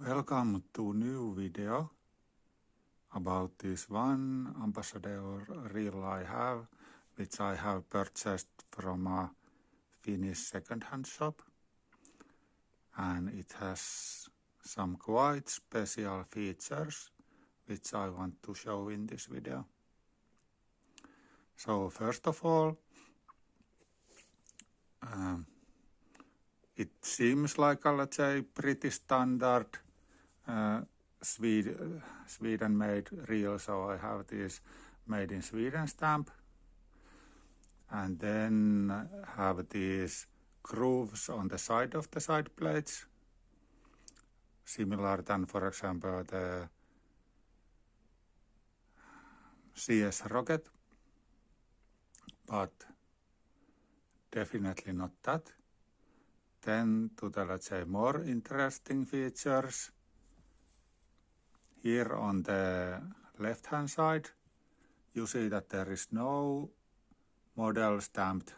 Welcome to new video about this one Ambassadeur reel I have, which I have purchased from a Finnish second-hand shop, and it has some quite special features which I want to show in this video. So first of all, it seems like a, let's say, pretty standard Sweden-made reel. So I have this made in Sweden stamp, and then have these grooves on the side of the side plates, similar than, for example, the CS rocket, but definitely not that. Then to the, let's say, more interesting features, here on the left-hand side, you see that there is no model stamped,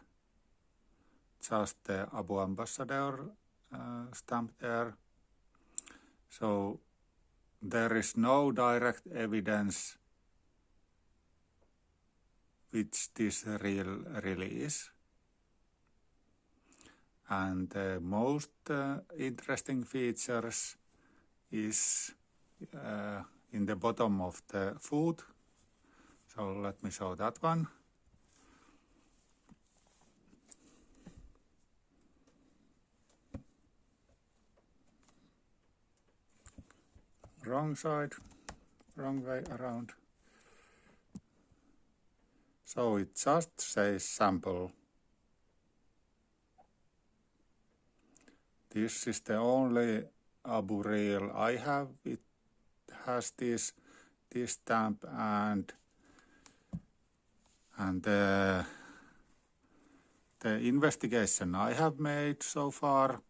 just the ABU Ambassadeur stamp there. So there is no direct evidence which this reel really is. And the most interesting features is in the bottom of the foot. So let me show that one. Wrong side, wrong way around. So it just says sample. This is the only ABU reel I have. It has this stamp, and the investigation I have made so far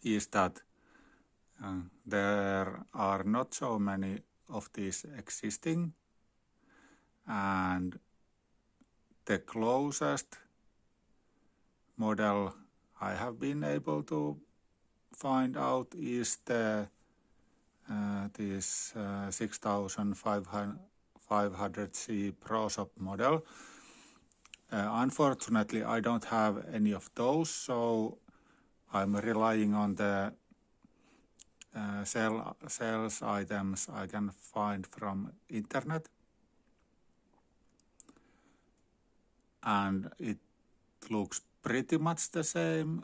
is that there are not so many of these existing, and the closest model I have been able to find out is the this 6500C Pro Shop model. Unfortunately, I don't have any of those, so I'm relying on the sales items I can find from internet, and it looks pretty much the same.